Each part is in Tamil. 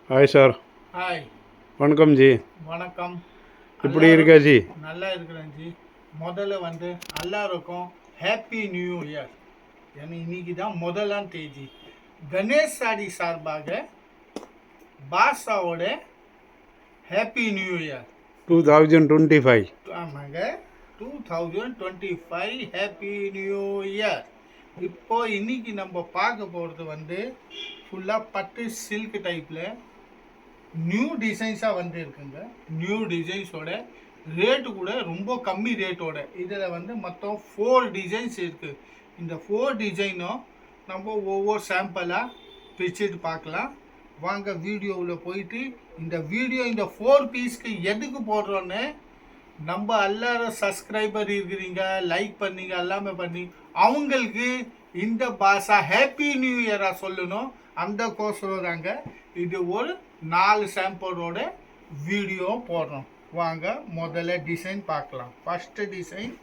Hi sir. ஹாய், வணக்கம் ஜி. வணக்கம். எப்படி இருக்கா ஜி? நல்லா இருக்கிறேன் ஜி. முதல்ல எல்லாருக்கும் ஹாப்பி நியூ இயர். ஏன்னா இன்னைக்கு தான் முதலாம் தேதி. கணேஷ் சாடி சார்பாக பாஷாவோட ஹாப்பி நியூ இயர் 2025. ஆமாங்க, 2025 ஹாப்பி நியூ இயர். இப்போ இன்னைக்கு நம்ம பார்க்க போகிறது ஃபுல்லாக பட்டு சில்க் டைப்பில் நியூ டிசைன்ஸாக இருக்குங்க. நியூ டிசைன்ஸோட ரேட்டு கூட ரொம்ப கம்மி ரேட்டோட. இதில் மொத்தம் 4 டிசைன்ஸ் இருக்குது. இந்த 4 டிசைனும் நம்ம ஒவ்வொரு சாம்பிளாக பிரிச்சுட்டு பார்க்கலாம். வாங்க வீடியோவில் போயிட்டு இந்த 4 பீஸ்க்கு எதுக்கு போடுறோன்னு நம்ம எல்லாரும் சப்ஸ்கிரைபர் இருக்கிறீங்க, லைக் பண்ணீங்க, எல்லாமே பண்ணி அவங்களுக்கு இந்த பாஷா ஹாப்பி நியூ இயராக சொல்லணும். அந்த கோசரம் தாங்க இது ஒரு 4 சாம்பிளோட வீடியோ போடுறோம். வாங்க முதல்ல டிசைன் பார்க்கலாம். ஃபர்ஸ்ட் டிசைன்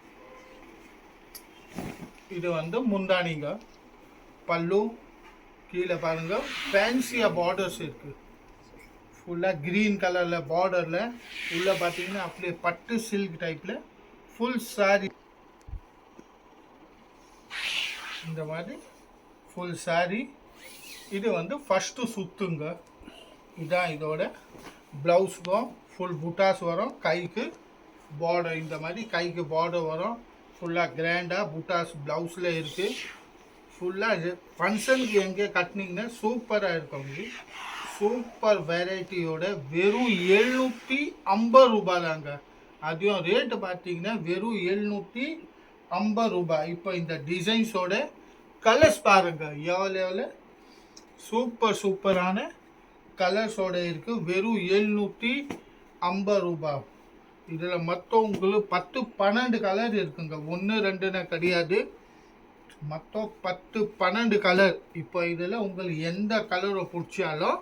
இது முந்தானிங்க. பல்லு கீழே பாருங்க, ஃபேன்சியாக பார்டர்ஸ் இருக்குது. ஃபுல்லாக க்ரீன் கலரில் பார்டரில் உள்ளே பார்த்தீங்கன்னா அப்படியே பட்டு சில்க் டைப்பில் ஃபுல் சாரி. இந்த மாதிரி ஃபுல் சாரி. இது ஃபஸ்ட்டு சுத்துங்க. இதுதான் இதோட ப்ளவுஸுக்கும் ஃபுல் புட்டாஸ் வரும். கைக்கு பார்டர் இந்த மாதிரி கைக்கு பார்டர் வரும். ஃபுல்லாக கிராண்டாக புட்டாஸ் ப்ளவுஸில் இருக்குது. ஃபுல்லாக ஃபங்க்ஷனுக்கு எங்கே கட்டினீங்கன்னா சூப்பராக இருக்கும். சூப்பர் வெரைட்டியோட வெறும் 750 ரூபாய் தாங்க. அதையும் ரேட்டு பார்த்தீங்கன்னா வெறும் 750 ரூபாய். இப்போ இந்த டிசைன்ஸோட கலர்ஸ் பாருங்க, எவ்வளோ சூப்பரான கலர்ஸோட இருக்குது. வெறும் 750 ரூபாய். இதில் மொத்தம் உங்களுக்கு 10-12 கலர் இருக்குங்க. 1-2 கிடையாது, மொத்தம் 10-12 கலர். இப்போ இதில் உங்களுக்கு எந்த கலரை பிடிச்சாலும்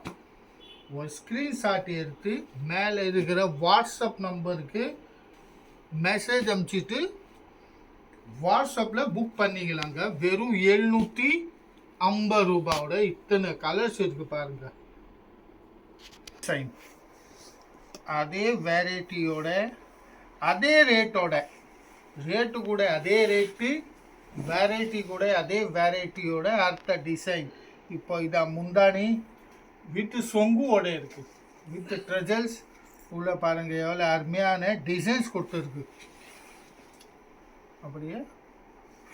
ஒரு ஸ்க்ரீன்ஷாட் எடுத்து மேலே இருக்கிற வாட்ஸ்அப் நம்பருக்கு மெசேஜ் அனுப்பிச்சிட்டு வாட்ஸ்அப்பில் புக் பண்ணிக்கலாங்க. வெறும் 750 ரூபாயோட இத்தனை கலர்ஸ் இருக்கு பாருங்க. அதே வெரைட்டியோட அதே ரேட்டோட, ரேட்டு கூட அதே ரேட்டு, வெரைட்டி கூட அதே வெரைட்டியோட அடுத்த டிசைன். இப்போ இதான் முந்தானி வித் சொங்குவோட இருக்குது. வித் ட்ரெஜல்ஸ் உள்ள பாருங்க எவ்வளோ அருமையான டிசைன்ஸ் கொடுத்துருக்கு. அப்படியே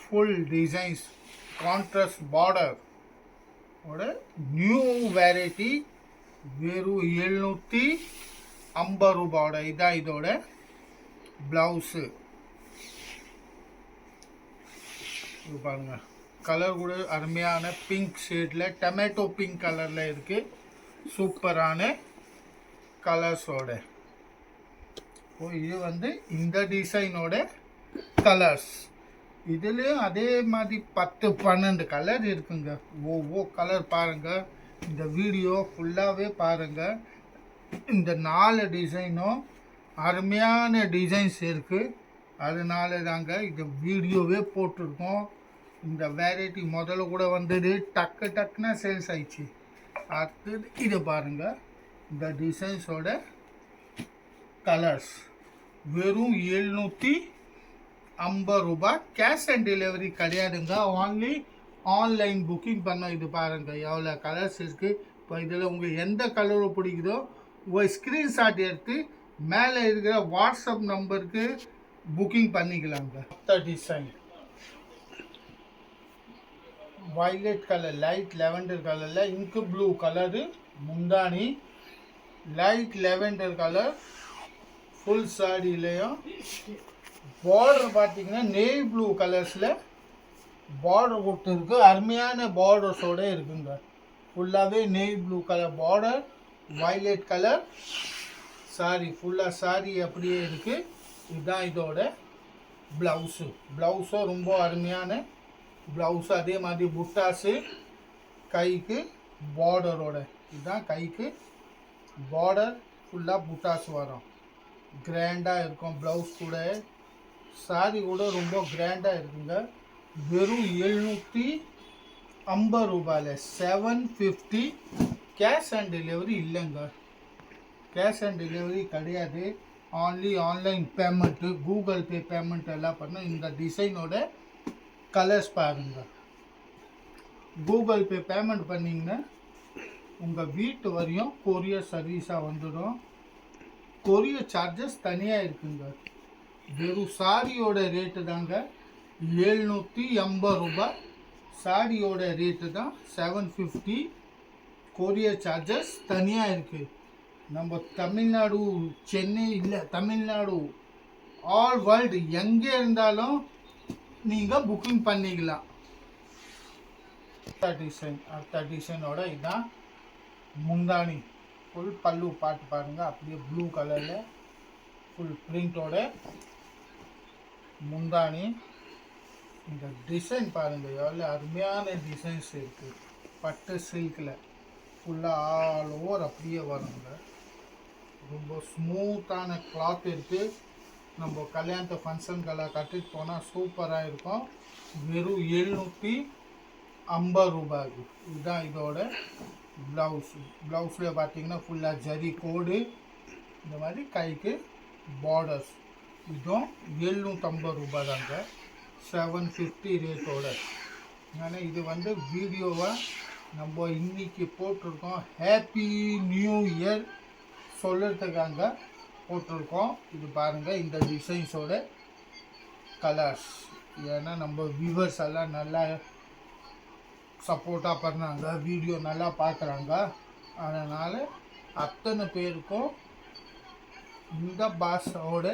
ஃபுல் டிசைன்ஸ் கான்ட்ராஸ்ட் பார்டர் ஓட நியூ வெரைட்டி. வெறும் 750 ரூபாயோட. இதான் இதோட ப்ளவுஸு. இது பாருங்க, கலர் கூட அருமையான பிங்க் ஷேடில் டொமேட்டோ பிங்க் கலரில் இருக்குது. சூப்பரான கலர்ஸோட. இது இந்த டிசைனோட கலர்ஸ். இதுலேயும் அதே மாதிரி 10-12 கலர் இருக்குங்க. ஒவ்வொரு கலர் பாருங்கள். இந்த வீடியோ ஃபுல்லாகவே பாருங்கள். இந்த 4 டிசைனும் அருமையான டிசைன்ஸ் இருக்குது. அதனால தாங்க இந்த வீடியோவே போட்டிருக்கோம். இந்த வெரைட்டி முதல்ல கூட டக்குன்னா சேல்ஸ் ஆயிடுச்சு. அடுத்தது இது பாருங்கள், இந்த டிசைன்ஸோட கலர்ஸ். வெறும் 750 ரூபாய். கேஷ் ஆன் டெலிவரி கிடையாதுங்க. ஒன்லி ஆன்லைன் புக்கிங் பண்ணோம். இது பாருங்கள் எவ்வளோ கலர்ஸ் இருக்குது. இப்போ இதில் உங்களுக்கு எந்த கலர் பிடிக்குதோ ஒரு ஸ்க்ரீன்ஷாட் எடுத்து மேலே இருக்கிற வாட்ஸ்அப் நம்பருக்கு புக்கிங் பண்ணிக்கலாங்க. அடுத்த design violet colour, light lavender கலரில் இங்கு ப்ளூ கலரு முந்தானி. லைட் லெவெண்டர் கலர் ஃபுல் சாரிலையும் பார்டர் பார்த்தீங்கன்னா நெய் ப்ளூ கலர்ஸில் பார்டர் கொடுத்துருக்கு. அருமையான பார்டர்ஸோடு இருக்குங்க. ஃபுல்லாகவே நெய் blue colour border, violet colour sorry. ஃபுல்லாக சாரி அப்படியே இருக்குது. இதுதான் இதோட ப்ளவுஸு. ப்ளவுஸும் ரொம்ப அருமையான ப்ளவுஸு. அதே மாதிரி புட்டாஸு கைக்கு பார்டரோட. இதுதான் கைக்கு பார்டர். ஃபுல்லாக புட்டாஸ் வரும். கிராண்டாக இருக்கும். ப்ளவுஸ் கூட சாரி கூட ரொம்ப கிராண்டாக இருக்குங்க. வெறும் 750 ரூபாயில் 750 கேஷ் ஆன் டெலிவரி இல்லைங்க, கேஷ் ஆன் டெலிவரி கிடையாது. Only online payment, Google pay payment எல்லாம் பண்ண. இந்த டிசைனோட கலர்ஸ் பாருங்க. கூகுள் பே பேமெண்ட் பண்ணிங்கன்னா உங்கள் வீட்டு வரையும் கொரியர் சர்வீஸாக வந்துடும். கொரியர் சார்ஜஸ் தனியாக இருக்குங்க. வெறும் சாரியோட ரேட்டு தாங்க 780 ரூபாய். சாரியோட ரேட்டு தான் 750. கொரியர் சார்ஜஸ் தனியாக இருக்குது. நம்ம தமிழ்நாடு, சென்னை இல்லை, தமிழ்நாடு, ஆல் வேர்ல்டு எங்கே இருந்தாலும் நீங்கள் புக்கிங் பண்ணிக்கலாம். அடுத்த டிசைனோட இதுதான் முந்தானி. ஃபுல் பல்லு பாட்டு பாருங்கள், அப்படியே ப்ளூ கலரில் ஃபுல் பிரிண்டோட முந்தானி. இந்த டிசைன் பாருங்கள், எவ்வளோ அருமையான டிசைன்ஸ் இருக்குது. பட்டு சில்கில் ஃபுல்லாக ஆல் ஓவர் அப்படியே வருங்க. ரொம்ப ஸ்மூத்தான கிளாத் இருக்குது. நம்ம கல்யாணத்து ஃபங்க்ஷனுக்கெல்லாம் கட்டிட்டு போனால் சூப்பராக இருக்கும். வெறும் 750 ரூபாய்க்கு. இதுதான் இதோட ப்ளவுஸு. ப்ளவுஸில் பார்த்தீங்கன்னா ஃபுல்லாக ஜரி கோடு, இந்த மாதிரி கைக்கு பார்டர்ஸ். இதுவும் 750 ரூபாய் தாங்க, 750 ரேட்டோட. ஏன்னா இது வந்து வீடியோவை நம்ம இன்னைக்கு போட்டிருக்கோம். ஹாப்பி நியூ இயர் சொல்கிறதுக்காக போட்டிருக்கோம். இது பாருங்கள், இந்த டிசைன்ஸோட கலர்ஸ். ஏன்னா நம்ம வியூவர்ஸ் எல்லாம் நல்லா சப்போர்ட்டாக பண்ணாங்க, வீடியோ நல்லா பார்க்குறாங்க. அதனால் அத்தனை பேருக்கும் இந்த பாஸோட